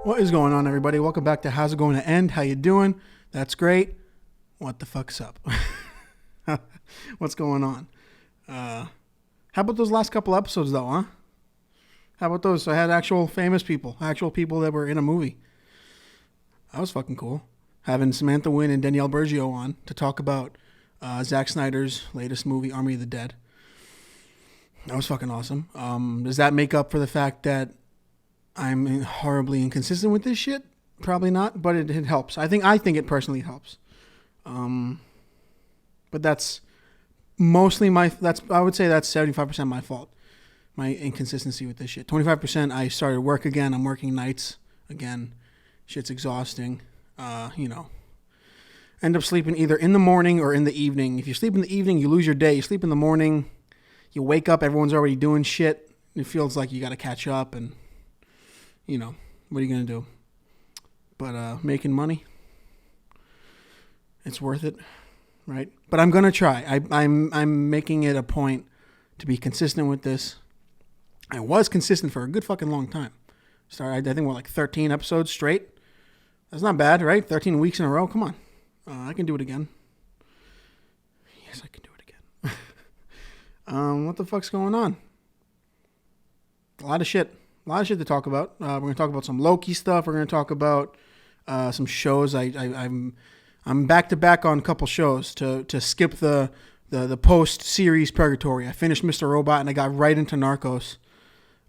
What is going on, everybody? Welcome back to How's It Going to End? How you doing? That's great. What the fuck's up? What's going on? How about those last couple episodes, though, huh? How about those? I had actual famous people, actual people that were in a movie. That was fucking cool. Having Samantha Wynn and Danielle Bergio on to talk about Zack Snyder's latest movie, Army of the Dead. That was fucking awesome. Does that make up for the fact that I'm horribly inconsistent with this shit? Probably not, but it helps. I think it personally helps. But that's mostly I would say that's 75% my fault. My inconsistency with this shit. 25%, I started work again. I'm working nights again. Shit's exhausting. End up sleeping either in the morning or in the evening. If you sleep in the evening, you lose your day. You sleep in the morning, you wake up, everyone's already doing shit. It feels like you got to catch up, and what are you going to do? But making money, it's worth it, right? But I'm going to try. I'm making it a point to be consistent with this. I was consistent for a good fucking long time. I think we're like 13 episodes straight. That's not bad, right? 13 weeks in a row. Come on. I can do it again. Yes, I can do it again. What the fuck's going on? A lot of shit to talk about. We're going to talk about some Loki stuff. We're going to talk about some shows. I'm back to back on a couple shows to skip the post-series purgatory. I finished Mr. Robot and I got right into Narcos,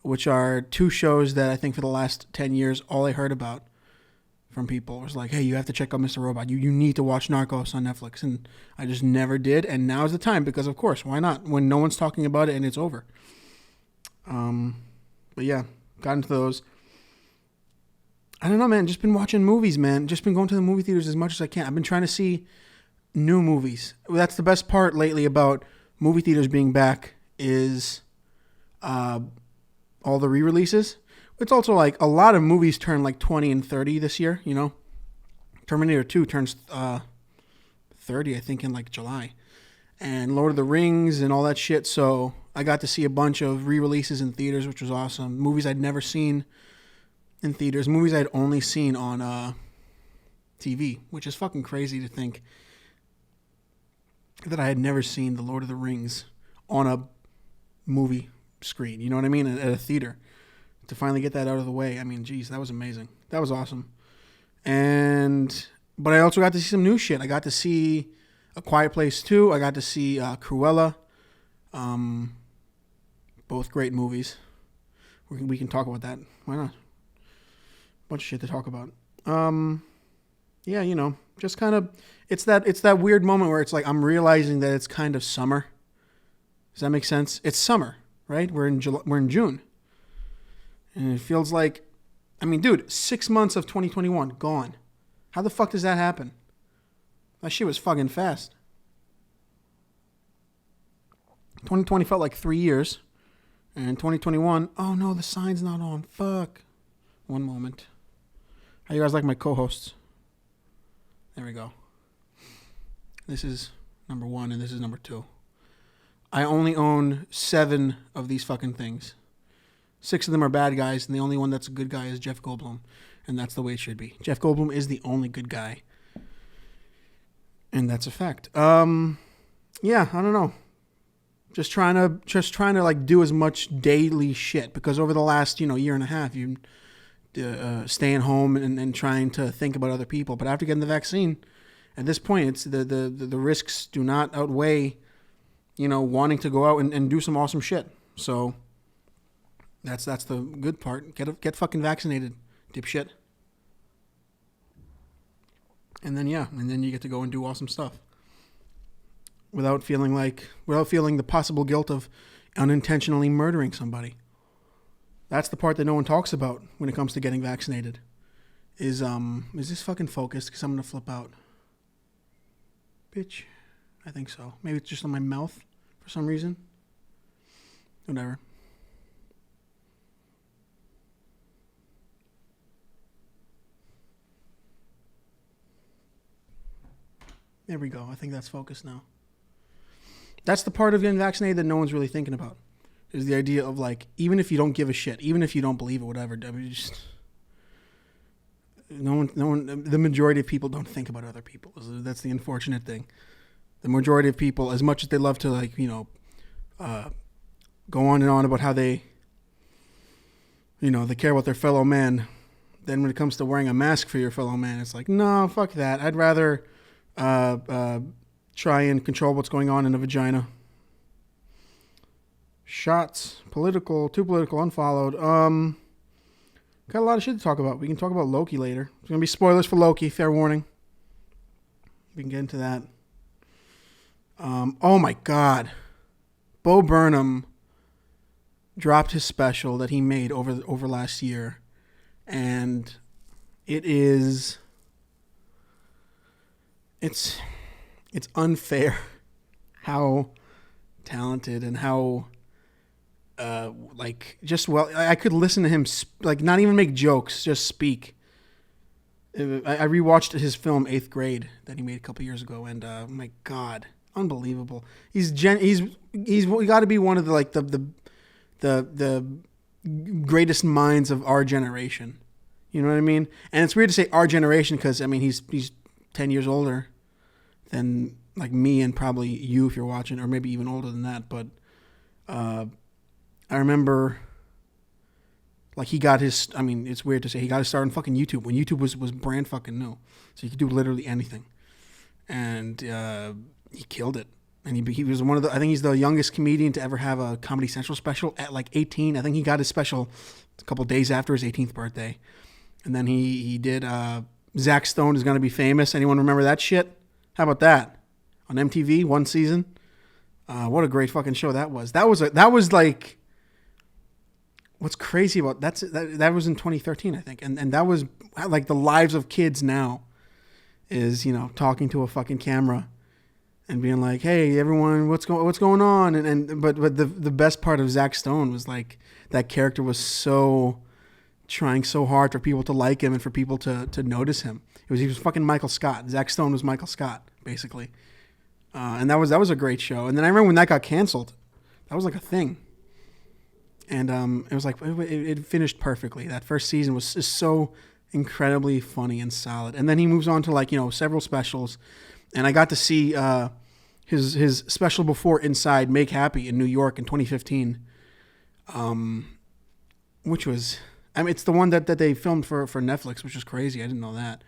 which are two shows that I think for the last 10 years, all I heard about from people was like, hey, you have to check out Mr. Robot. You need to watch Narcos on Netflix. And I just never did. And now's the time because, of course, why not? When no one's talking about it and it's over. But yeah, got into those. I don't know, man. Just been watching movies, man. Just been going to the movie theaters as much as I can. I've been trying to see new movies. That's the best part lately about movie theaters being back is all the re-releases. It's also like a lot of movies turn like 20 and 30 this year, Terminator 2 turns 30, I think, in like July. And Lord of the Rings and all that shit. So I got to see a bunch of re-releases in theaters, which was awesome. Movies I'd never seen in theaters. Movies I'd only seen on TV, which is fucking crazy to think that I had never seen The Lord of the Rings on a movie screen. You know what I mean? At a theater. To finally get that out of the way. I mean, geez, that was amazing. That was awesome. But I also got to see some new shit. I got to see A Quiet Place 2. I got to see Cruella. Both great movies. We can talk about that. Why not? Bunch of shit to talk about. Yeah, just kind of, it's that weird moment where it's like I'm realizing that it's kind of summer. Does that make sense? It's summer, right? We're in June. And it feels like, I mean, dude, 6 months of 2021 gone. How the fuck does that happen? That shit was fucking fast. 2020 felt like 3 years. And 2021, oh no, the sign's not on. Fuck. One moment. How you guys like my co-hosts? There we go. This is number 1 and this is number 2. I only own 7 of these fucking things. 6 of them are bad guys, and the only one that's a good guy is Jeff Goldblum. And that's the way it should be. Jeff Goldblum is the only good guy. And that's a fact. Yeah, I don't know. Just trying to like do as much daily shit. Because over the last, year and a half, you staying home and trying to think about other people. But after getting the vaccine, at this point, it's the risks do not outweigh, wanting to go out and do some awesome shit. So that's the good part. Get fucking vaccinated, dipshit. And then you get to go and do awesome stuff without feeling the possible guilt of unintentionally murdering somebody. That's the part that no one talks about when it comes to getting vaccinated. Is this fucking focused? Because I'm gonna flip out. Bitch, I think so. Maybe it's just on my mouth for some reason. Whatever. There we go. I think that's focused now. That's the part of getting vaccinated that no one's really thinking about. Is the idea of like, even if you don't give a shit, even if you don't believe it, whatever, The majority of people don't think about other people. That's the unfortunate thing. The majority of people, as much as they love to go on and on about how they care about their fellow man, then when it comes to wearing a mask for your fellow man, it's like, no, fuck that. I'd rather try and control what's going on in a vagina. Shots, too political, unfollowed. Got a lot of shit to talk about. We can talk about Loki later. There's going to be spoilers for Loki, fair warning. We can get into that. Oh my God. Bo Burnham dropped his special that he made over last year. And it's unfair how talented and how I could listen to him not even make jokes, just speak. I rewatched his film 8th Grade that he made a couple years ago, and my God, unbelievable. He's got to be one of the greatest minds of our generation. You know what I mean? And it's weird to say our generation because I mean he's 10 years older than like me and probably you if you're watching, or maybe even older than that. But I remember, like, he got his, I mean, it's weird to say, he got his start on fucking YouTube when YouTube was brand fucking new. So you could do literally anything. And he killed it. And he was I think he's the youngest comedian to ever have a Comedy Central special at like 18. I think he got his special a couple days after his 18th birthday. And then he did, Zach Stone Is Gonna Be Famous. Anyone remember that shit? How about that? On MTV, one season. What a great fucking show that was. That was like, what's crazy about that was in 2013, I think, and that was like the lives of kids now is talking to a fucking camera and being like, hey everyone, what's going on, but the best part of Zach Stone was like that character was so trying so hard for people to like him and for people to notice him. He was fucking Michael Scott. Zach Stone was Michael Scott basically, and that was a great show. And then I remember when that got canceled, that was like a thing. And it was like, it finished perfectly. That first season was just so incredibly funny and solid. And then he moves on to several specials. And I got to see his special before Inside Make Happy in New York in 2015. Which was, I mean, it's the one that they filmed for Netflix, which is crazy. I didn't know that.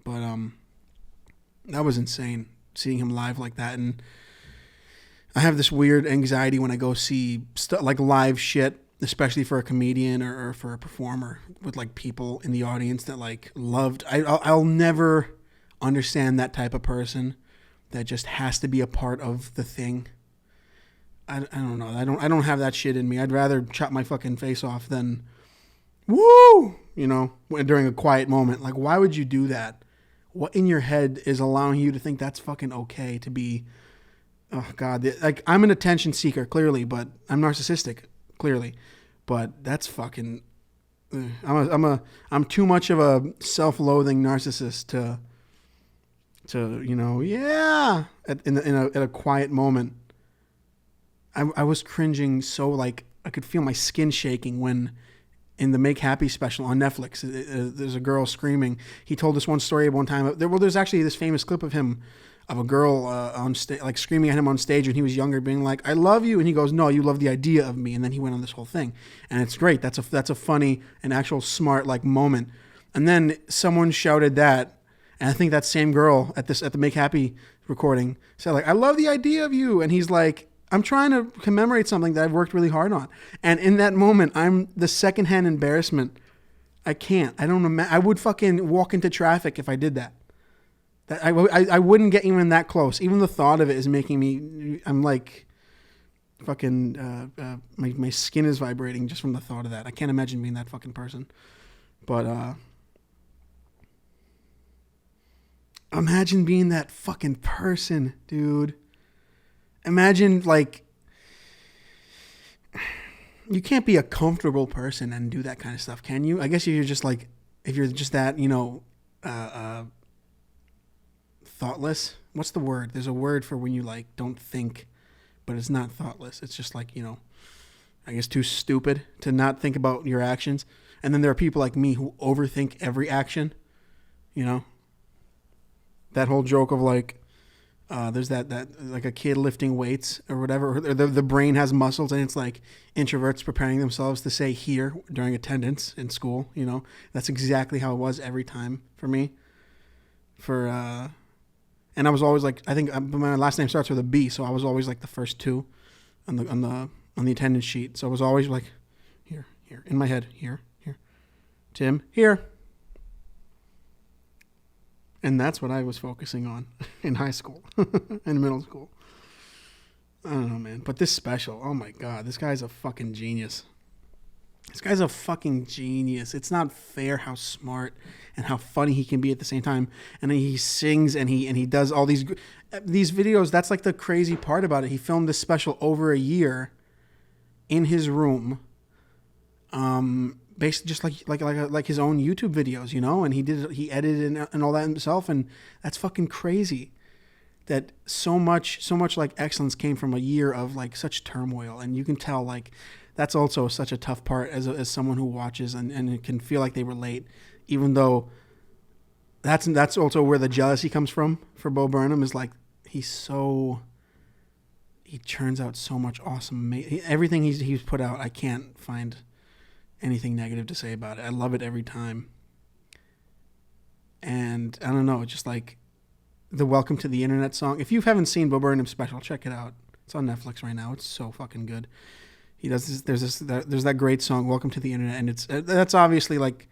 But that was insane, seeing him live like that. And I have this weird anxiety when I go see live shit, especially for a comedian or for a performer with like people in the audience that like loved. I'll never understand that type of person that just has to be a part of the thing. I don't know. I don't have that shit in me. I'd rather chop my fucking face off than woo, during a quiet moment. Like, why would you do that? What in your head is allowing you to think that's fucking okay to be? Oh God, like I'm an attention seeker clearly, but I'm narcissistic clearly, but that's fucking. I'm too much of a self-loathing narcissist at a quiet moment. I was cringing so like I could feel my skin shaking when in the Make Happy special on Netflix there's a girl screaming. He told this one story one time. There's actually this famous clip of him. Of a girl on stage, like screaming at him on stage when he was younger, being like, "I love you," and he goes, "No, you love the idea of me." And then he went on this whole thing, and it's great. That's a funny and actual smart like moment. And then someone shouted that, and I think that same girl at the Make Happy recording said like, "I love the idea of you," and he's like, "I'm trying to commemorate something that I've worked really hard on." And in that moment, I'm the secondhand embarrassment. I can't. I don't. I would fucking walk into traffic if I did that. I wouldn't get even that close. Even the thought of it is making me. I'm like, fucking. My skin is vibrating just from the thought of that. I can't imagine being that fucking person. But imagine being that fucking person, dude. Imagine like. You can't be a comfortable person and do that kind of stuff, can you? I guess if you're just that, thoughtless. What's the word? There's a word for when you like don't think, but it's not thoughtless. It's just like, I guess too stupid to not think about your actions. And then there are people like me who overthink every action. You know, that whole joke of like, there's that like a kid lifting weights or whatever, or the brain has muscles, and it's like introverts preparing themselves to say here during attendance in school. You know, that's exactly how it was every time for me. And I was always like, I think my last name starts with a B, so I was always like the first two on the attendance sheet. So I was always like, here in my head, here, Tim, here. And that's what I was focusing on in high school and middle school. I don't know, man. But this special, oh my God, this guy's a fucking genius. This guy's a fucking genius. It's not fair how smart and how funny he can be at the same time. And then he sings and he does all these videos. That's like the crazy part about it. He filmed this special over a year in his room. Based just like his own YouTube videos, you know, and he edited and all that himself, and that's fucking crazy. That so much like excellence came from a year of like such turmoil, and you can tell like that's also such a tough part as someone who watches and it can feel like they relate, even though that's also where the jealousy comes from for Bo Burnham is like he churns out so much awesome everything he's put out. I can't find anything negative to say about it. I love it every time. And I don't know, just like the Welcome to the Internet song. If you haven't seen Bo Burnham's special, check it out. It's on Netflix right now. It's so fucking good. He does this. There's that great song, Welcome to the Internet, and that's obviously like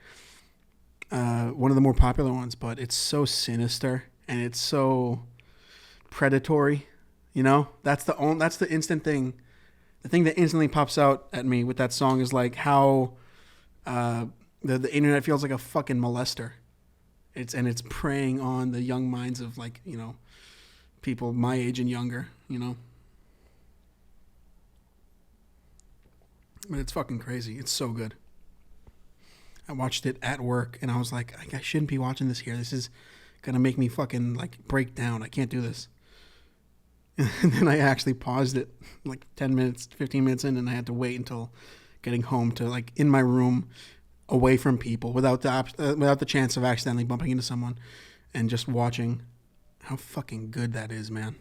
one of the more popular ones, but it's so sinister and it's so predatory. You know, that's the instant thing. The thing that instantly pops out at me with that song is like how the internet feels like a fucking molester. It's preying on the young minds of like, you know, people my age and younger, you know. But it's fucking crazy. It's so good. I watched it at work and I was like, I shouldn't be watching this here. This is gonna make me fucking like break down. I can't do this. And then I actually paused it like 10 minutes, 15 minutes in, and I had to wait until getting home to like in my room away from people without the chance of accidentally bumping into someone and just watching how fucking good that is, man.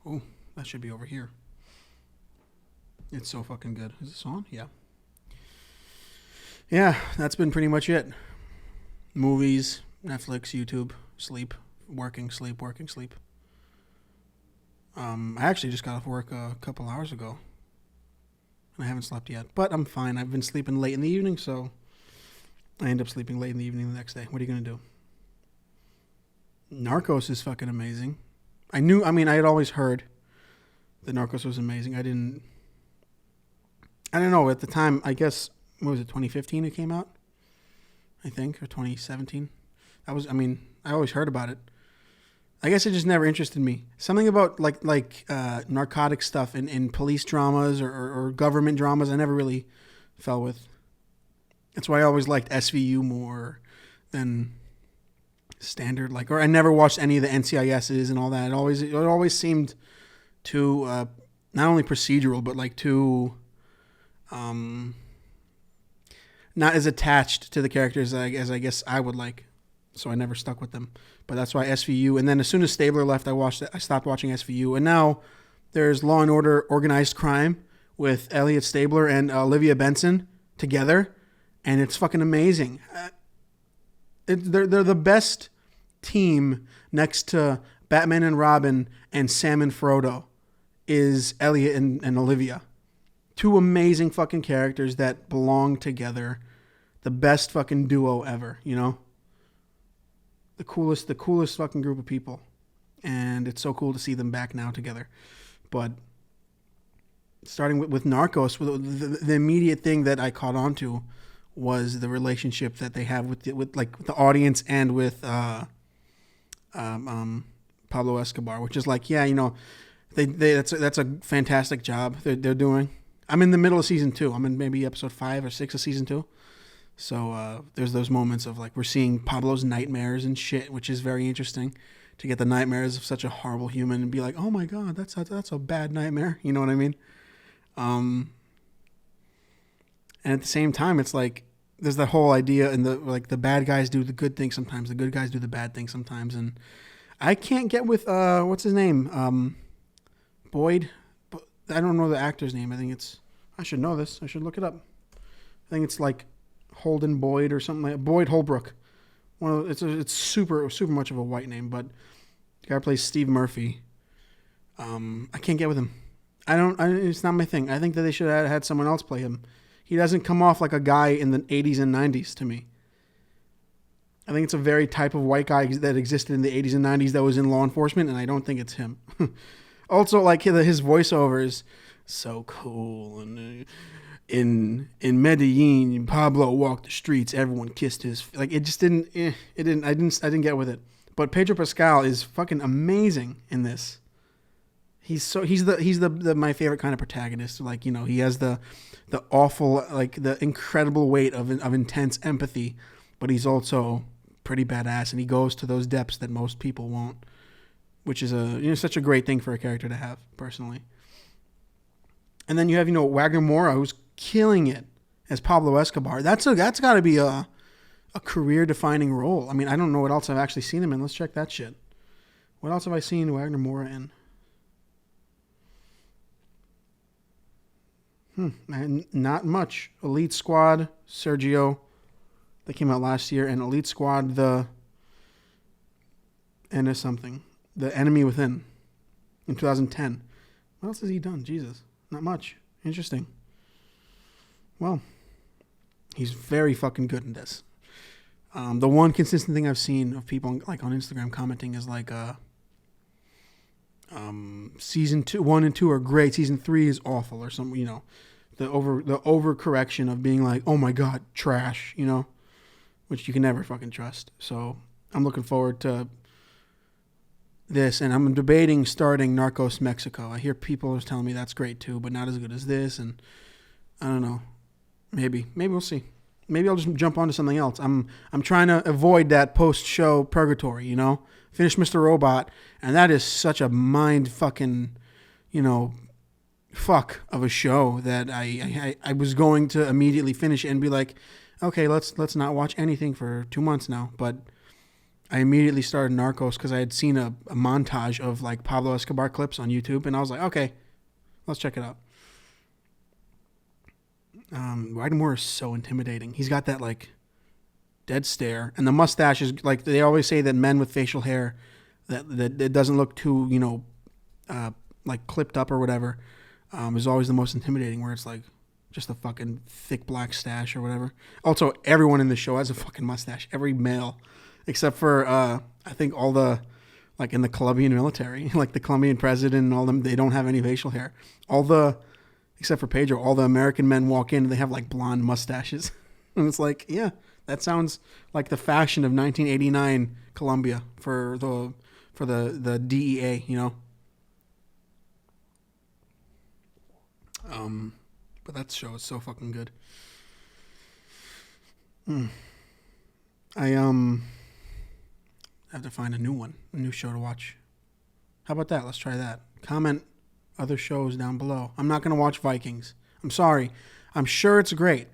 Oh, that should be over here. It's so fucking good. Is this on? Yeah. Yeah, that's been pretty much it. Movies, Netflix, YouTube, sleep, working, sleep. I actually just got off work a couple hours ago. And I haven't slept yet. But I'm fine. I've been sleeping late in the evening, so I end up sleeping late in the evening the next day. What are you going to do? Narcos is fucking amazing. I had always heard that Narcos was amazing. I don't know, at the time, I guess, what was it, 2015 it came out? I think, or 2017. I always heard about it. I guess it just never interested me. Something about like narcotic stuff in police dramas or government dramas I never really fell with. That's why I always liked SVU more than standard. Or I never watched any of the NCISs and all that. It always seemed too not only procedural but like too not as attached to the characters as I guess I would like. So I never stuck with them. But that's why SVU. And then as soon as Stabler left, I stopped watching SVU. And now there's Law and Order Organized Crime with Elliot Stabler and Olivia Benson together. And it's fucking amazing. They're the best team next to Batman and Robin and Sam and Frodo is Elliot and Olivia. Two amazing fucking characters that belong together. The best fucking duo ever, you know? The coolest fucking group of people. And it's so cool to see them back now together. But starting with Narcos, the immediate thing that I caught on to was the relationship that they have with the audience and with Pablo Escobar, which is like, yeah, you know, that's a fantastic job they're doing. I'm in the middle of season 2. I'm in maybe episode 5 or 6 of season 2. So there's those moments of like we're seeing Pablo's nightmares and shit, which is very interesting to get the nightmares of such a horrible human and be like, oh my God, that's a bad nightmare. You know what I mean? And at the same time, it's like there's that whole idea in the like the bad guys do the good thing sometimes, the good guys do the bad thing sometimes, and I can't get with what's his name, Boyd. I don't know the actor's name. I think it's. I should know this. I should look it up. I think it's like Holden Boyd or something like Boyd Holbrook. It's super much of a white name, but the guy who plays Steve Murphy. I can't get with him. It's not my thing. I think that they should have had someone else play him. He doesn't come off like a guy in the 80s and 90s to me. I think it's a very type of white guy that existed in the 80s and 90s that was in law enforcement, and I don't think it's him. Also, like his voiceover is so cool, and in Medellin, Pablo walked the streets, everyone kissed his like. It just didn't. I didn't get with it. But Pedro Pascal is fucking amazing in this. He's the my favorite kind of protagonist. Like, you know, he has the awful, like the incredible weight of intense empathy, but he's also pretty badass, and he goes to those depths that most people won't, which is such a great thing for a character to have, personally. And then you have, Wagner Moura, who's killing it as Pablo Escobar. That's got to be a career-defining role. I mean, I don't know what else I've actually seen him in. Let's check that shit. What else have I seen Wagner Moura in? Not much. Elite Squad, Sergio, that came out last year, and Elite Squad, The Enemy Within, in 2010. What else has he done? Jesus, not much. Interesting. Well, he's very fucking good in this. The one consistent thing I've seen of people like on Instagram commenting is like, season 1 and 2 are great. Season 3 is awful, or something. The overcorrection of being like, oh my god, trash. Which you can never fucking trust. So I'm looking forward to this, and I'm debating starting Narcos Mexico. I hear people are telling me that's great too, but not as good as this, and I don't know. Maybe we'll see. Maybe I'll just jump onto something else. I'm trying to avoid that post-show purgatory, Finish Mr. Robot, and that is such a mind fucking, fuck of a show that I was going to immediately finish it and be like, okay, let's not watch anything for 2 months now. But I immediately started Narcos because I had seen a montage of like Pablo Escobar clips on YouTube, and I was like, okay, let's check it out. Wagner Moura is so intimidating. He's got that like dead stare, and the mustache is like, they always say that men with facial hair that it doesn't look too like clipped up or whatever is always the most intimidating, where it's like just a fucking thick black stash or whatever. Also, everyone in the show has a fucking mustache. Every male, except for I think all the, like in the Colombian military, like the Colombian president and all them, they don't have any facial hair. Except for Pedro, all the American men walk in and they have like blonde mustaches. And it's like, yeah, that sounds like the fashion of 1989 Colombia for the DEA, But that show is so fucking good. I have to find a new show to watch. How about that? Let's try that. Comment other shows down below. I'm not going to watch Vikings. I'm sorry. I'm sure it's great.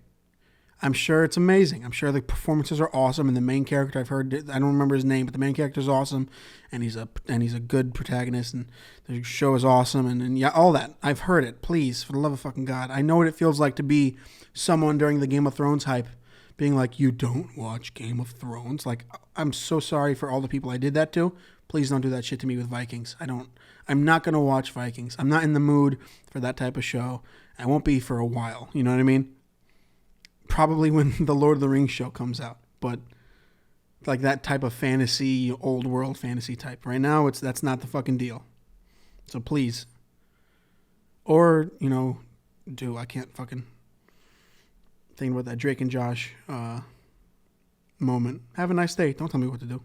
I'm sure it's amazing. I'm sure the performances are awesome, and the main character, I've heard, I don't remember his name, but the main character is awesome, and he's a good protagonist, and the show is awesome, and yeah, all that. I've heard it. Please, for the love of fucking God. I know what it feels like to be someone during the Game of Thrones hype, being like, you don't watch Game of Thrones? Like, I'm so sorry for all the people I did that to. Please don't do that shit to me with Vikings. I'm not going to watch Vikings. I'm not in the mood for that type of show. I won't be for a while. You know what I mean? Probably when the Lord of the Rings show comes out. But like that type of fantasy, old world fantasy type. Right now, that's not the fucking deal. So please. Or, I can't fucking think about that Drake and Josh moment. Have a nice day. Don't tell me what to do.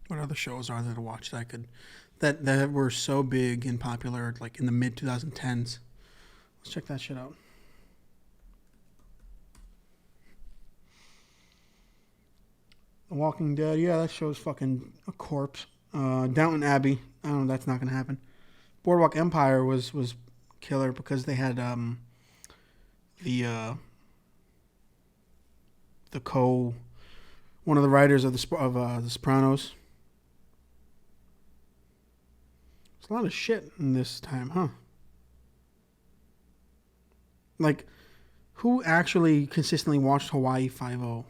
What other shows are there to watch that were so big and popular, like in the mid 2010s? Let's check that shit out. The Walking Dead, yeah, that show's fucking a corpse. Downton Abbey, I don't know, that's not gonna happen. Boardwalk Empire was killer because they had the one of the writers of the Sopranos. There's a lot of shit in this time, huh? Like, who actually consistently watched Hawaii Five-0?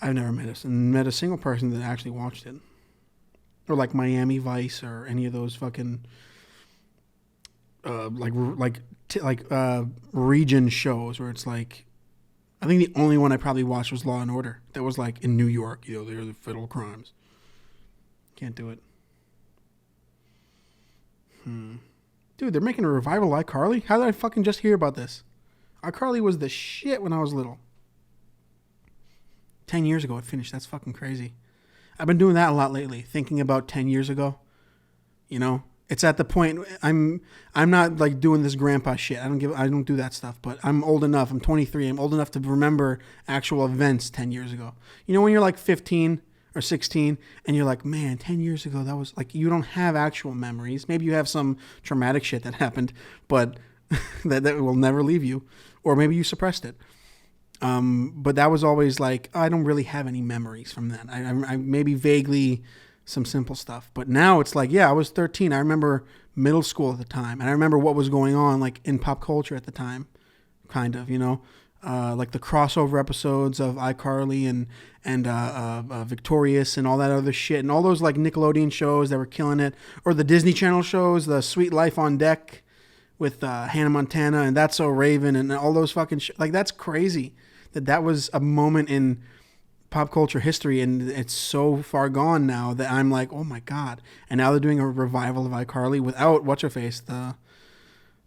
I've never met a single person that actually watched it. Or like Miami Vice or any of those fucking region shows where it's like, I think the only one I probably watched was Law and Order. That was like in New York, they're the federal crimes. Can't do it. Dude, they're making a revival of iCarly? How did I fucking just hear about this? iCarly was the shit when I was little. 10 years ago it finished. That's fucking crazy. I've been doing that a lot lately, thinking about 10 years ago. It's at the point I'm not like doing this grandpa shit. I don't do that stuff, but I'm old enough. I'm 23. I'm old enough to remember actual events 10 years ago. When you're like 15 or 16 and you're like, man, 10 years ago, that was like, you don't have actual memories. Maybe you have some traumatic shit that happened, but that will never leave you. Or maybe you suppressed it. But that was always like, I don't really have any memories from that. I maybe vaguely some simple stuff. But now it's like, yeah, I was 13. I remember middle school at the time. And I remember what was going on like in pop culture at the time, kind of, like the crossover episodes of iCarly and Victorious and all that other shit. And all those like Nickelodeon shows that were killing it. Or the Disney Channel shows, the Sweet Life on Deck with Hannah Montana and That's So Raven and all those fucking like, that's crazy that was a moment in pop culture history, and it's so far gone now that I'm like, oh my God. And now they're doing a revival of iCarly without what's-her-face, the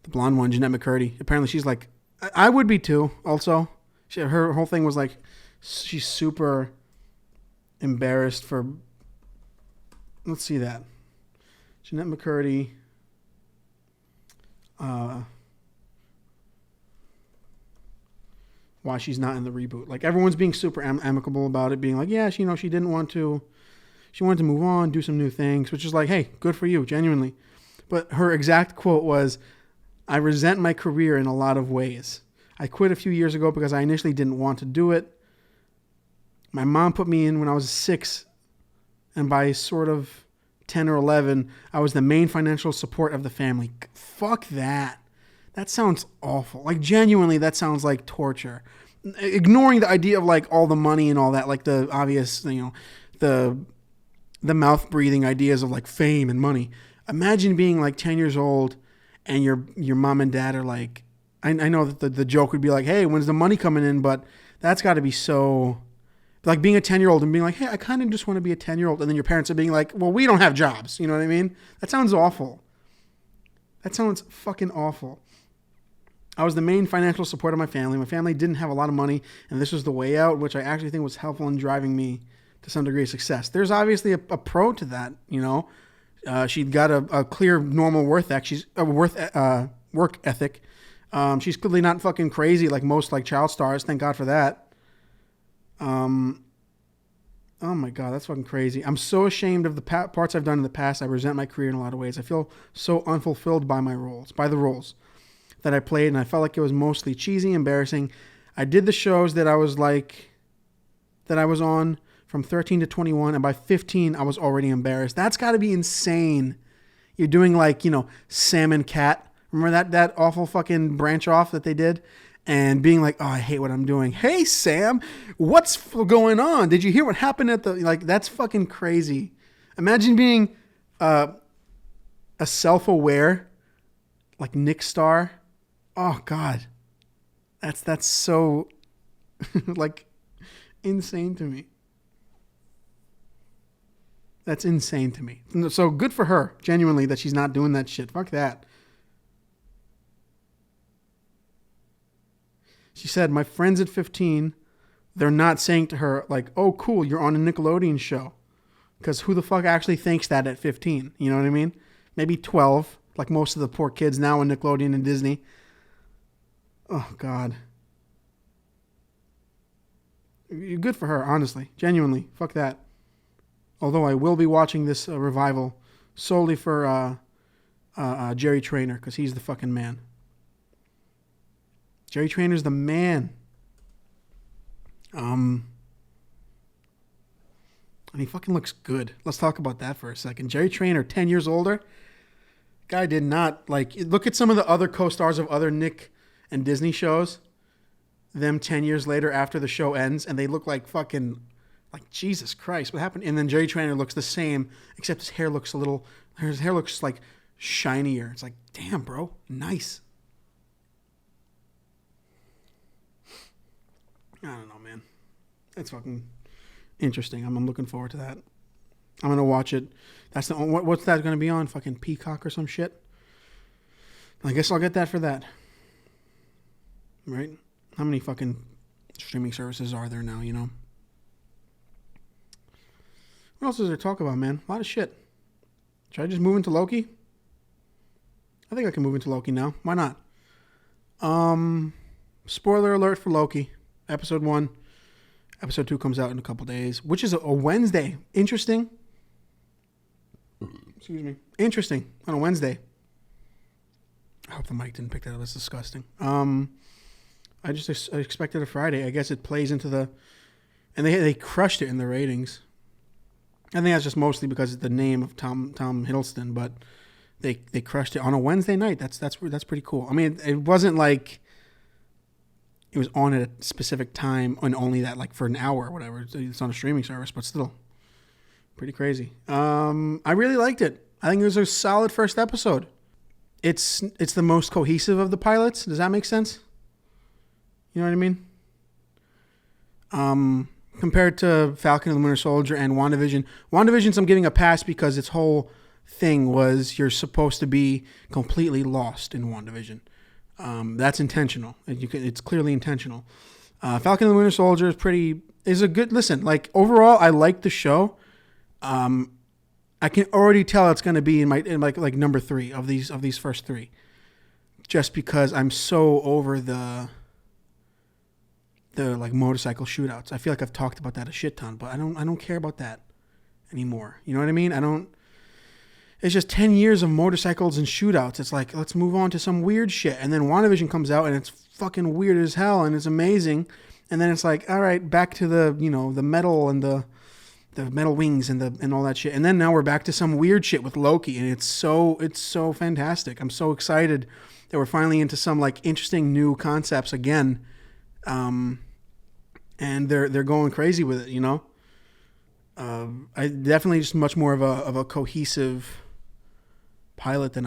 blonde one, Jeanette McCurdy. Apparently she's like, I would be too, also. Her whole thing was like, she's super embarrassed for, let's see that. Jeanette McCurdy, why she's not in the reboot. Like, everyone's being super amicable about it, being like, yeah, she didn't want to, she wanted to move on, do some new things, which is like, hey, good for you, genuinely. But her exact quote was, I resent my career in a lot of ways. I quit a few years ago because I initially didn't want to do it. My mom put me in when I was 6, and by sort of 10 or 11, I was the main financial support of the family. Fuck that. That sounds awful. Like, genuinely, that sounds like torture. Ignoring the idea of, like, all the money and all that, like the obvious, the mouth-breathing ideas of, like, fame and money. Imagine being, like, 10 years old and your mom and dad are like, I know that the joke would be like, hey, when's the money coming in? But that's got to be so, like, being a 10-year-old and being like, hey, I kind of just want to be a 10-year-old. And then your parents are being like, well, we don't have jobs. You know what I mean? That sounds awful. That sounds fucking awful. I was the main financial support of my family. My family didn't have a lot of money, and this was the way out, which I actually think was helpful in driving me to some degree of success. There's obviously a pro to that, She'd got a clear normal work ethic. She's clearly not fucking crazy like most like child stars. Thank God for that. Oh my God, that's fucking crazy. I'm so ashamed of the parts I've done in the past. I resent my career in a lot of ways. I feel so unfulfilled by the roles that I played, and I felt like it was mostly cheesy, embarrassing. I did the shows that I was on from 13 to 21, and by 15, I was already embarrassed. That's got to be insane. You're doing like, Sam and Cat. Remember that awful fucking branch off that they did? And being like, oh, I hate what I'm doing. Hey, Sam, what's going on? Did you hear what happened at the, like, that's fucking crazy. Imagine being a self-aware, like Nick Star. Oh God, that's so like insane to me. That's insane to me. So good for her, genuinely, that she's not doing that shit. Fuck that. She said, my friends at 15, they're not saying to her like, oh cool, you're on a Nickelodeon show. Because who the fuck actually thinks that at 15? You know what I mean? Maybe 12, like most of the poor kids now on Nickelodeon and Disney. Oh, God. Good for her, honestly. Genuinely. Fuck that. Although I will be watching this revival solely for Jerry Trainer, because he's the fucking man. Jerry Trainor's the man. And he fucking looks good. Let's talk about that for a second. Jerry Trainor, 10 years older. Guy did not, like, look at some of the other co-stars of other Nick and Disney shows. Them 10 years later after the show ends, and they look like fucking, like, Jesus Christ, what happened? And then Jerry Trainor looks the same, except his hair looks like shinier. It's like, damn, bro, nice. I don't know, man. It's fucking interesting. I'm looking forward to that. I'm gonna watch it. That's the what's that gonna be on? Fucking Peacock or some shit. I guess I'll get that for that. Right? How many fucking streaming services are there now? You know. What else is there to talk about, man? A lot of shit. Should I just move into Loki? I think I can move into Loki now. Why not? Spoiler alert for Loki. Episode 1. Episode 2 comes out in a couple days, which is a Wednesday. Interesting. Excuse me. Interesting. On a Wednesday. I hope the mic didn't pick that up. That's disgusting. I just expected a Friday. I guess it plays into the... And they crushed it in the ratings. I think that's just mostly because of the name of Tom Hiddleston, but they crushed it on a Wednesday night. That's pretty cool. I mean, it wasn't like it was on at a specific time and only that, like, for an hour or whatever. It's on a streaming service, but still pretty crazy. I really liked it. I think it was a solid first episode. It's the most cohesive of the pilots. Does that make sense? You know what I mean? Compared to Falcon and the Winter Soldier and WandaVision. WandaVision's I'm giving a pass because its whole thing was you're supposed to be completely lost in WandaVision. That's intentional. It's clearly intentional. Falcon and the Winter Soldier is a good listen. Like, overall, I like the show. I can already tell it's going to be in like number 3 of these first 3, just because I'm so over the like motorcycle shootouts. I feel like I've talked about that a shit ton, but I don't care about that anymore. You know what I mean? It's just 10 years of motorcycles and shootouts. It's like, let's move on to some weird shit. And then WandaVision comes out and it's fucking weird as hell and it's amazing. And then it's like, all right, back to the metal and the metal wings and all that shit. And then now we're back to some weird shit with Loki, and it's so fantastic. I'm so excited that we're finally into some like interesting new concepts again. And they're going crazy with it, you know. I definitely just much more of a cohesive pilot than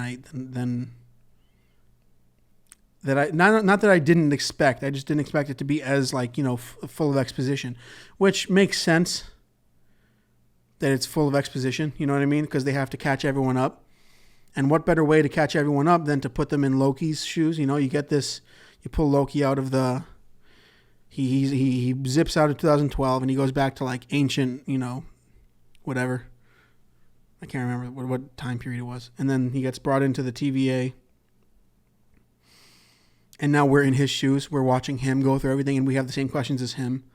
that I not that I didn't expect. I just didn't expect it to be as like, you know, full of exposition, which makes sense that it's full of exposition. You know what I mean? Because they have to catch everyone up, and what better way to catch everyone up than to put them in Loki's shoes? You know, you pull Loki out of the. He zips out of 2012 and he goes back to like ancient, you know, whatever. I can't remember what time period it was. And then he gets brought into the TVA. And now we're in his shoes. We're watching him go through everything, and we have the same questions as him.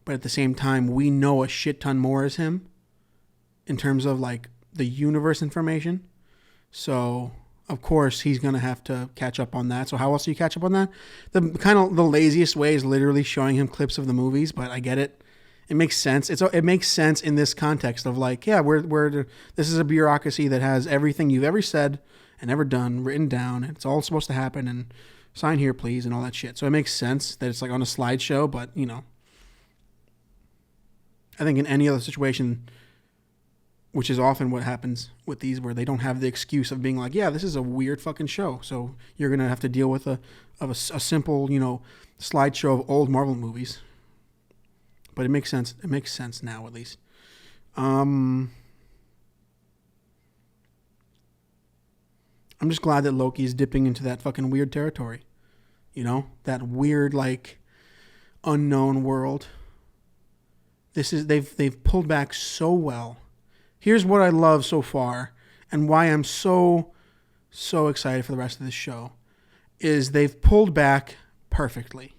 But at the same time, we know a shit ton more as him in terms of like the universe information. So of course, he's going to have to catch up on that. So how else do you catch up on that? The laziest way is literally showing him clips of the movies, but I get it. It makes sense. It makes sense in this context of like, yeah, this is a bureaucracy that has everything you've ever said and ever done written down. And it's all supposed to happen, and sign here, please, and all that shit. So it makes sense that it's like on a slideshow, but, you know, I think in any other situation, which is often what happens with these, where they don't have the excuse of being like, yeah, this is a weird fucking show, so you're going to have to deal with a simple, you know, slideshow of old Marvel movies. But it makes sense. It makes sense now, at least. I'm just glad that Loki is dipping into that fucking weird territory. You know, that weird, like, unknown world. They've pulled back so well. Here's what I love so far, and why I'm so excited for the rest of this show, is they've pulled back perfectly.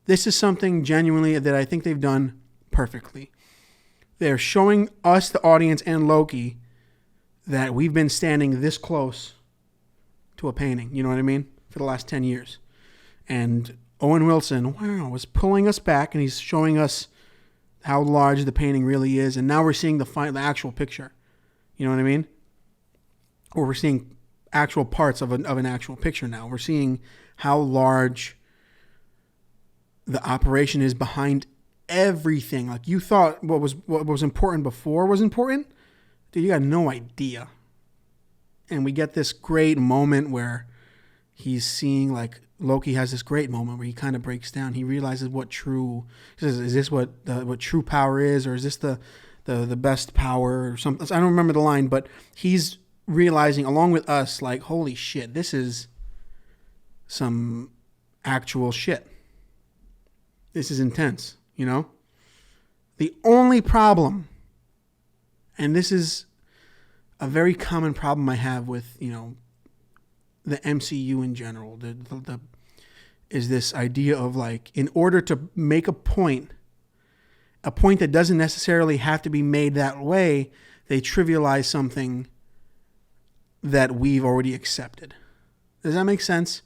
This is something genuinely that I think they've done perfectly. They're showing us, the audience, and Loki, that we've been standing this close to a painting, you know what I mean, for the last 10 years. And Owen Wilson, wow, was pulling us back, and he's showing us how large the painting really is. And now we're seeing the actual picture. You know what I mean? Or we're seeing actual parts of an actual picture now. We're seeing how large the operation is behind everything. Like, you thought what was important before was important. Dude, you got no idea. And we get this great moment where he's seeing, like, Loki has this great moment where he kind of breaks down. He realizes is this what true power is, or is this the best power or something? I don't remember the line, but he's realizing along with us, like, holy shit, this is some actual shit. This is intense, you know? The only problem, and this is a very common problem I have with, you know, the MCU in general, is this idea of, like, in order to make a point that doesn't necessarily have to be made that way, they trivialize something that we've already accepted. Does that make sense?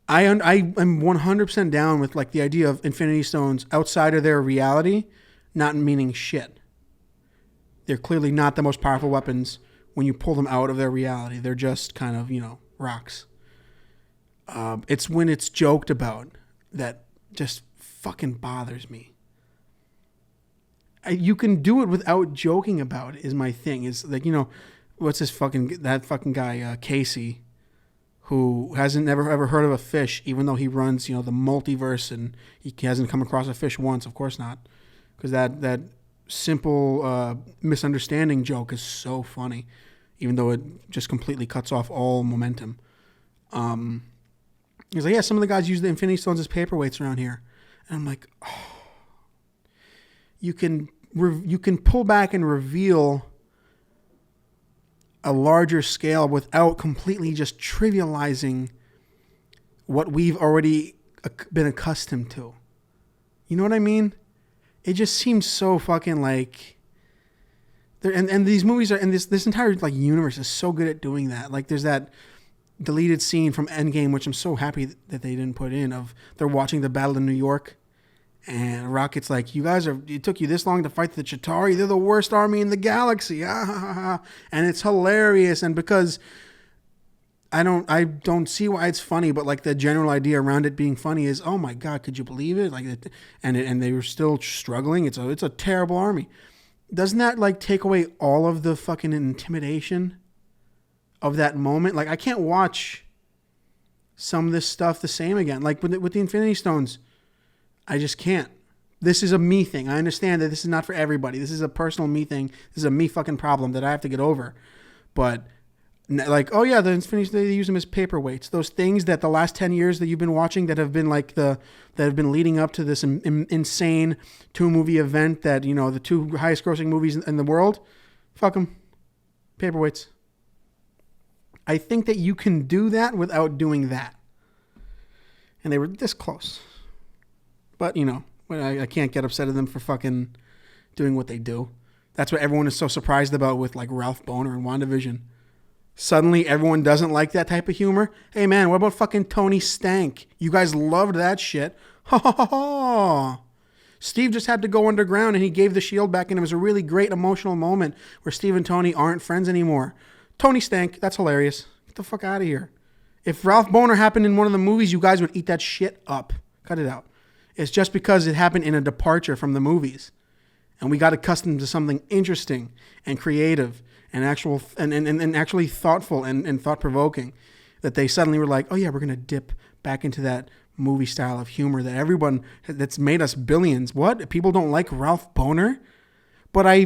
I am 100% down with, like, the idea of Infinity Stones outside of their reality not meaning shit. They're clearly not the most powerful weapons when you pull them out of their reality. They're just kind of, you know, rocks. It's when it's joked about that just fucking bothers me. You can do it without joking about it, is my thing. It's like, you know, what's that fucking guy, Casey, who hasn't never ever heard of a fish, even though he runs, you know, the multiverse, and he hasn't come across a fish once. Of course not. Because that simple misunderstanding joke is so funny, even though it just completely cuts off all momentum. He's like, yeah, some of the guys use the Infinity Stones as paperweights around here. And I'm like, oh. You can pull back and reveal a larger scale without completely just trivializing what we've already been accustomed to. You know what I mean? It just seems so fucking like... And these movies are... And this entire, like, universe is so good at doing that. Like, there's that deleted scene from Endgame, which I'm so happy that they didn't put in, of they're watching the Battle of New York. And Rocket's like, it took you this long to fight the Chitauri? They're the worst army in the galaxy. And it's hilarious. And because I don't see why it's funny, but, like, the general idea around it being funny is, oh my God, could you believe it? Like, and they were still struggling. It's a terrible army. Doesn't that, like, take away all of the fucking intimidation of that moment? Like, I can't watch some of this stuff the same again. Like with the Infinity Stones, I just can't. This is a me thing. I understand that this is not for everybody. This is a personal me thing. This is a me fucking problem that I have to get over. But, like, oh yeah, the Infinity, they use them as paperweights. Those things that the last 10 years that you've been watching that have been like that have been leading up to this insane 2-movie event that, you know, the 2 highest grossing movies in the world, fuck them. Paperweights. I think that you can do that without doing that. And they were this close. But, you know, I can't get upset at them for fucking doing what they do. That's what everyone is so surprised about with, like, Ralph Bohner and WandaVision. Suddenly, everyone doesn't like that type of humor. Hey, man, what about fucking Tony Stank? You guys loved that shit. Ha ha ha ha. Steve just had to go underground, and he gave the shield back, and it was a really great emotional moment where Steve and Tony aren't friends anymore. Tony Stank, that's hilarious. Get the fuck out of here. If Ralph Bohner happened in one of the movies, you guys would eat that shit up. Cut it out. It's just because it happened in a departure from the movies. And we got accustomed to something interesting and creative and actually thoughtful and thought-provoking that they suddenly were like, oh yeah, we're going to dip back into that movie style of humor that's made us billions. What? People don't like Ralph Bohner? But I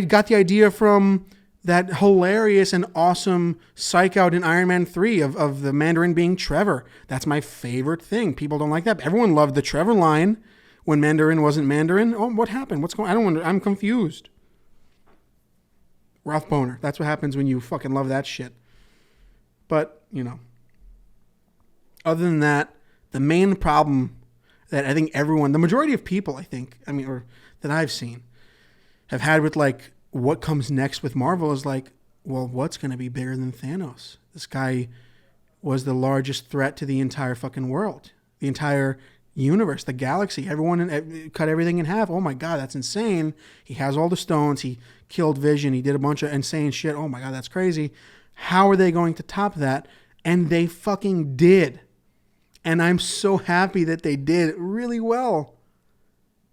got the idea from that hilarious and awesome psych out in Iron Man 3 of the Mandarin being Trevor. That's my favorite thing. People don't like that. Everyone loved the Trevor line when Mandarin wasn't Mandarin. Oh, what happened? What's going on? I'm confused. Ralph Bohner. That's what happens when you fucking love that shit. But, you know, other than that, the main problem that I think the majority of people, or that I've seen, have had with, like, what comes next with Marvel is like, well, what's going to be bigger than Thanos? This guy was the largest threat to the entire fucking world, the entire universe, the galaxy. Cut everything in half. Oh my God, that's insane. He has all the stones. He killed Vision. He did a bunch of insane shit. Oh my God, that's crazy. How are they going to top that? And they fucking did. And I'm so happy that they did really well.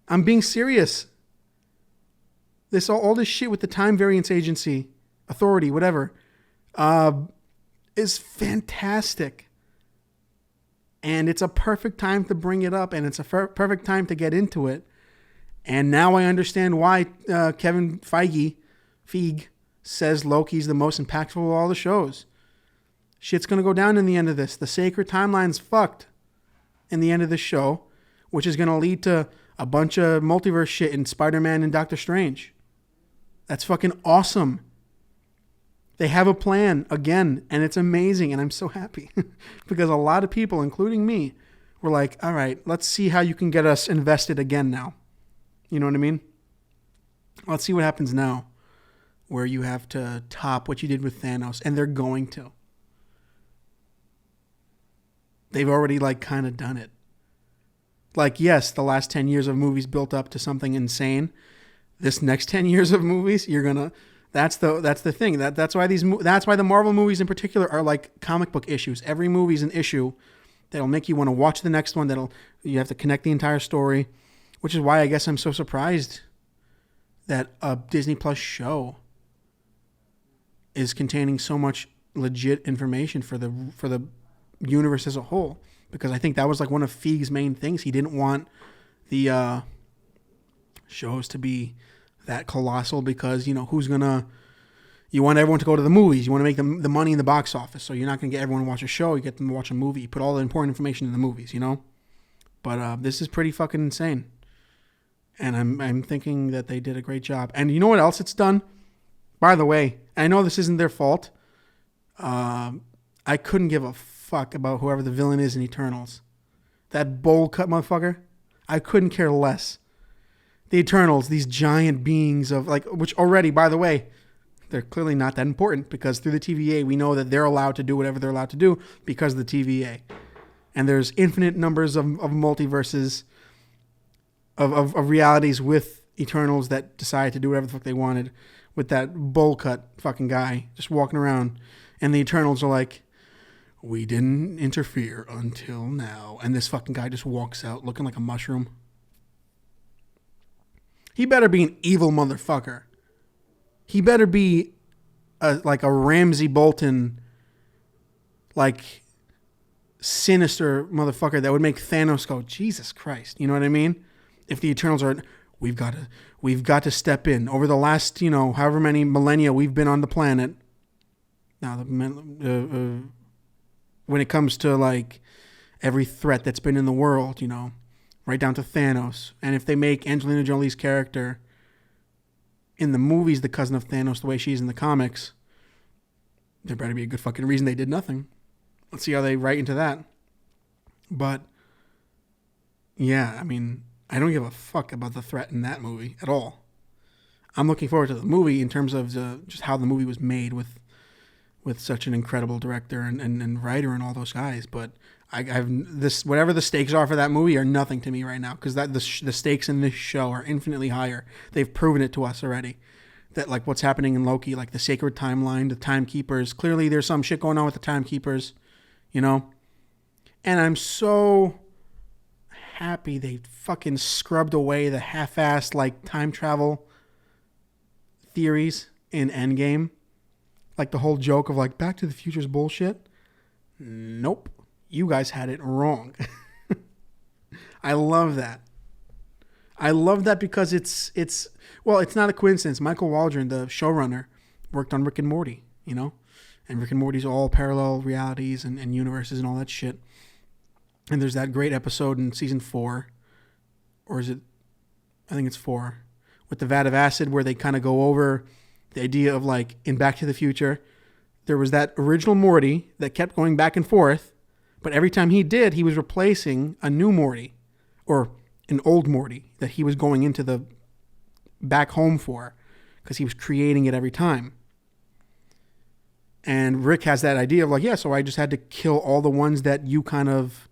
I'm being serious. All this shit with the Time Variance Agency, Authority, whatever, is fantastic. And it's a perfect time to bring it up, and it's a perfect time to get into it. And now I understand why Kevin Feige says Loki's the most impactful of all the shows. Shit's going to go down in the end of this. The sacred timeline's fucked in the end of this show, which is going to lead to a bunch of multiverse shit in Spider-Man and Doctor Strange. That's fucking awesome. They have a plan again, and it's amazing, and I'm so happy because a lot of people, including me, were like, all right, let's see how you can get us invested again now. You know what I mean? Let's see what happens now where you have to top what you did with Thanos, and they're going to. They've already kind of done it. Yes, the last 10 years of movies built up to something insane. This next 10 years of movies, you're going to... That's the thing. That's why the Marvel movies in particular are like comic book issues. Every movie's an issue that'll make you want to watch the next one. You have to connect the entire story, which is why I guess I'm so surprised that a Disney Plus show is containing so much legit information for the universe as a whole. Because I think that was one of Feig's main things. He didn't want the shows to be that colossal because, you want everyone to go to the movies. You want to make the money in the box office. So you're not going to get everyone to watch a show. You get them to watch a movie. You put all the important information in the movies, But this is pretty fucking insane. And I'm thinking that they did a great job. And you know what else it's done? By the way, I know this isn't their fault. I couldn't give a fuck about whoever the villain is in Eternals. That bowl cut motherfucker. I couldn't care less. The Eternals, these giant beings of which already, by the way, they're clearly not that important because through the TVA, we know that they're allowed to do whatever they're allowed to do because of the TVA. And there's infinite numbers of multiverses, of realities with Eternals that decide to do whatever the fuck they wanted with that bowl cut fucking guy just walking around. And the Eternals are like, we didn't interfere until now. And this fucking guy just walks out looking like a mushroom. He better be an evil motherfucker. He better be a Ramsay Bolton, sinister motherfucker that would make Thanos go, Jesus Christ. You know what I mean? If the Eternals are, we've got to step in. Over the last, however many millennia we've been on the planet. Now, when it comes to every threat that's been in the world, right down to Thanos. And if they make Angelina Jolie's character in the movies the cousin of Thanos the way she's in the comics, there better be a good fucking reason they did nothing. Let's see how they write into that. But, yeah, I don't give a fuck about the threat in that movie at all. I'm looking forward to the movie in terms of just how the movie was made with such an incredible director and writer and all those guys. But whatever the stakes are for that movie are nothing to me right now because the stakes in this show are infinitely higher. They've proven it to us already. That what's happening in Loki, the sacred timeline, the timekeepers. Clearly, there's some shit going on with the timekeepers, And I'm so happy they fucking scrubbed away the half-assed time travel theories in Endgame. The whole joke of Back to the Future's bullshit. Nope. You guys had it wrong. I love that. I love that because it's not a coincidence. Michael Waldron, the showrunner, worked on Rick and Morty, And Rick and Morty's all parallel realities and universes and all that shit. And there's that great episode in season 4, or is it? I think it's 4, with the vat of acid where they kind of go over the idea of in Back to the Future, there was that original Morty that kept going back and forth, but every time he did, he was replacing a new Morty or an old Morty that he was going into the back home for because he was creating it every time. And Rick has that idea of like, yeah, so I just had to kill all the ones that you kind of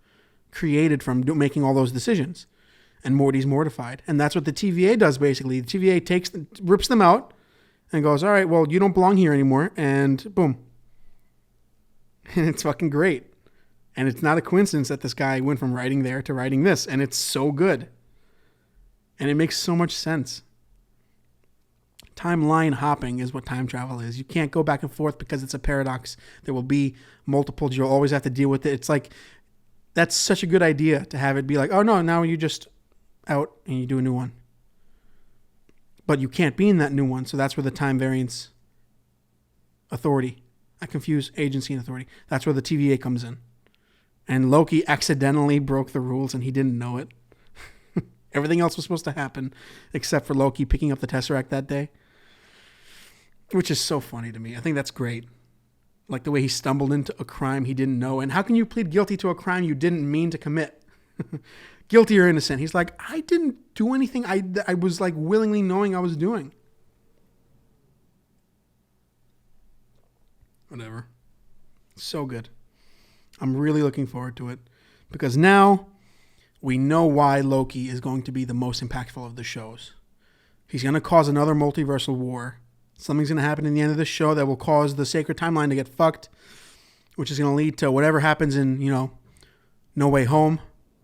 created from making all those decisions. And Morty's mortified. And that's what the TVA does, basically. The TVA rips them out and goes, all right, well, you don't belong here anymore. And boom. And it's fucking great. And it's not a coincidence that this guy went from writing there to writing this. And it's so good. And it makes so much sense. Timeline hopping is what time travel is. You can't go back and forth because it's a paradox. There will be multiples. You'll always have to deal with it. It's like, that's such a good idea to have it be like, oh no, now you just out and you do a new one. But you can't be in that new one. So that's where the time variance authority. I confuse agency and authority. That's where the TVA comes in. And Loki accidentally broke the rules and he didn't know it. Everything else was supposed to happen except for Loki picking up the Tesseract that day. Which is so funny to me. I think that's great. Like the way he stumbled into a crime he didn't know. And how can you plead guilty to a crime you didn't mean to commit? Guilty or innocent. He's like, I didn't do anything I was like willingly knowing I was doing. Whatever. So good. I'm really looking forward to it. Because now we know why Loki is going to be the most impactful of the shows. He's going to cause another multiversal war. Something's going to happen in the end of the show that will cause the sacred timeline to get fucked, which is going to lead to whatever happens in, No Way Home.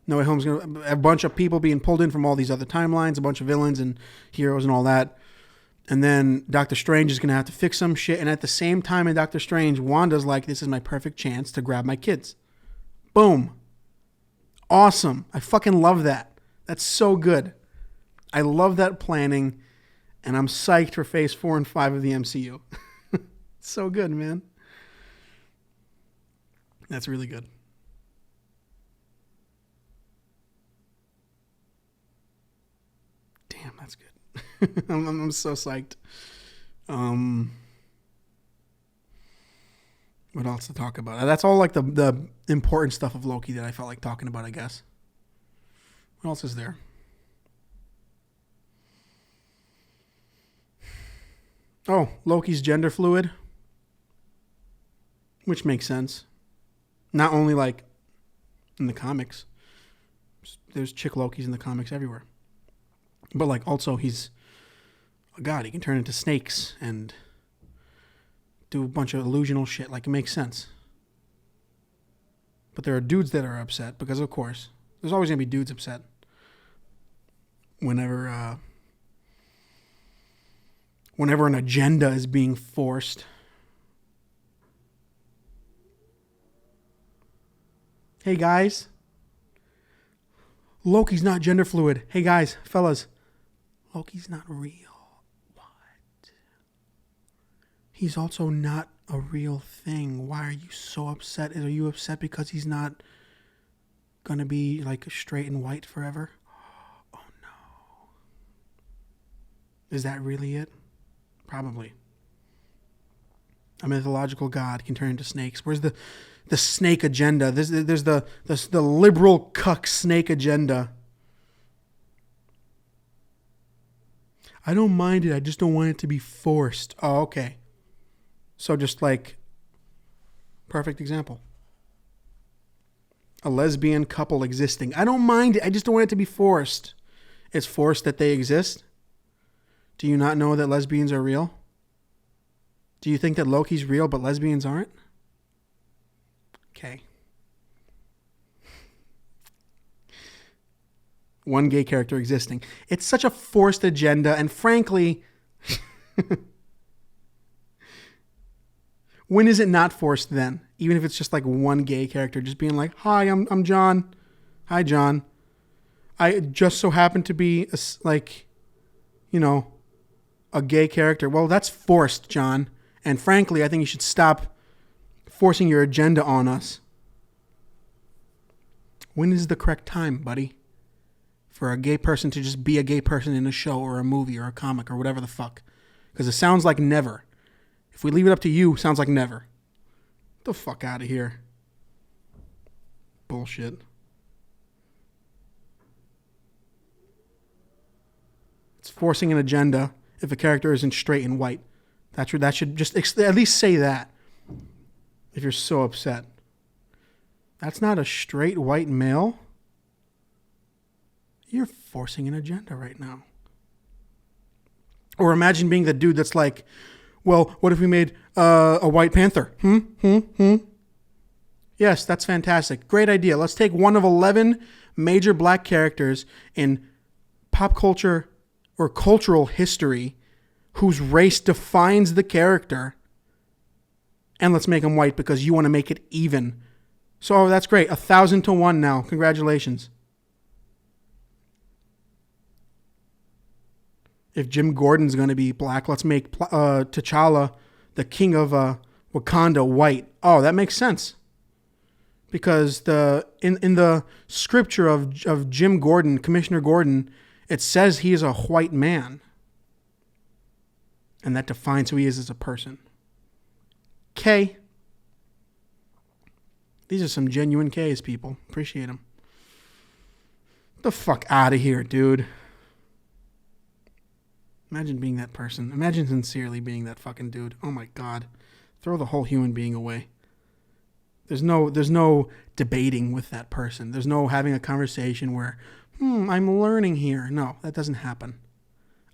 No Way Home's going to a bunch of people being pulled in from all these other timelines, a bunch of villains and heroes and all that. And then Doctor Strange is going to have to fix some shit. And at the same time in Doctor Strange, Wanda's like, this is my perfect chance to grab my kids. Boom. Awesome. I fucking love that. That's so good. I love that planning. And I'm psyched for phase 4 and 5 of the MCU. So good, man. That's really good. Damn, that's good. I'm so psyched. What else to talk about? That's all like the important stuff of Loki that I felt like talking about, I guess. What else is there? Oh, Loki's gender fluid. Which makes sense. Not only like in the comics. There's chick Lokis in the comics everywhere. But like also he's a god. He can turn into snakes and do a bunch of illusional shit. Like it makes sense. But there are dudes that are upset because of course there's always going to be dudes upset whenever an agenda is being forced. Hey guys, Loki's not gender fluid. Hey guys, fellas, Loki's not real. What? He's also not a real thing. Why are you so upset? Are you upset because he's not gonna be like straight and white forever? Oh no. Is that really it? Probably. A mythological god can turn into snakes. Where's the snake agenda? There's the liberal cuck snake agenda. I don't mind it. I just don't want it to be forced. Oh, okay. So just like, perfect example. A lesbian couple existing. I don't mind it. I just don't want it to be forced. It's forced that they exist. Do you not know that lesbians are real? Do you think that Loki's real but lesbians aren't? Okay. One gay character existing. It's such a forced agenda, and frankly, when is it not forced then? Even if it's just like one gay character just being like, "Hi, I'm John. Hi, John. I just so happen to be a gay character." Well, that's forced, John. And frankly, I think you should stop forcing your agenda on us. When is the correct time, buddy, for a gay person to just be a gay person in a show or a movie or a comic or whatever the fuck? Because it sounds like never. If we leave it up to you, it sounds like never. Get the fuck out of here. Bullshit. It's forcing an agenda if a character isn't straight and white. That should just at least say that. if you're so upset. That's not a straight white male. You're forcing an agenda right now. Or imagine being the dude that's like, well, what if we made a White Panther? Yes, that's fantastic. Great idea. Let's take one of 11 major black characters in pop culture or cultural history whose race defines the character, and let's make him white because you want to make it even. So that's great. 1,000 to 1 now. Congratulations. If Jim Gordon's going to be black, let's make T'Challa, the king of Wakanda, white. Oh, that makes sense. Because in the scripture of Jim Gordon, Commissioner Gordon, it says he is a white man. And that defines who he is as a person. K. These are some genuine Ks, people. Appreciate them. Get the fuck out of here, dude. Imagine being that person. Imagine sincerely being that fucking dude. Oh my God. Throw the whole human being away. There's no debating with that person. There's no having a conversation where, I'm learning here. No, that doesn't happen.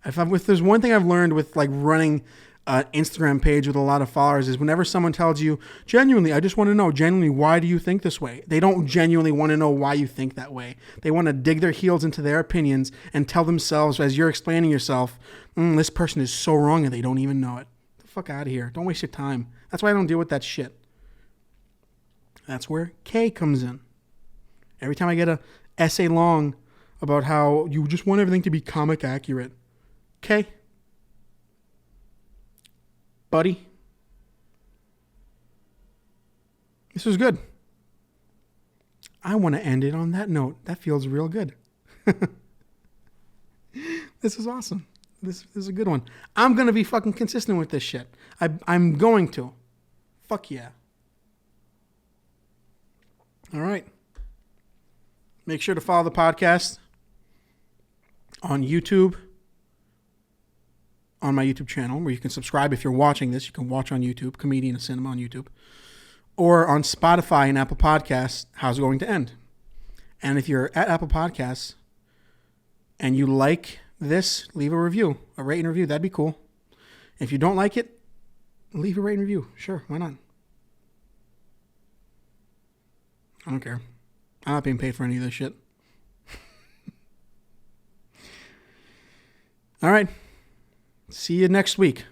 If there's one thing I've learned with like running an Instagram page with a lot of followers is whenever someone tells you, genuinely, I just want to know, genuinely, why do you think this way? They don't genuinely want to know why you think that way. They want to dig their heels into their opinions and tell themselves, as you're explaining yourself, this person is so wrong and they don't even know it. Get the fuck out of here. Don't waste your time. That's why I don't deal with that shit. That's where K comes in. Every time I get a essay long about how you just want everything to be comic accurate. K. Buddy. This was good. I want to end it on that note. That feels real good. This is awesome. This is a good one. I'm going to be fucking consistent with this shit. I'm going to. Fuck yeah. All right. Make sure to follow the podcast on YouTube, on my YouTube channel, where you can subscribe. If you're watching this, you can watch on YouTube, Comedian of Cinema on YouTube, or on Spotify and Apple Podcasts, How's It Going to End? And if you're at Apple Podcasts and you like this, leave a review, a rate and review. That'd be cool. If you don't like it, leave a rate and review. Sure, why not? I don't care. I'm not being paid for any of this shit. All right. See you next week.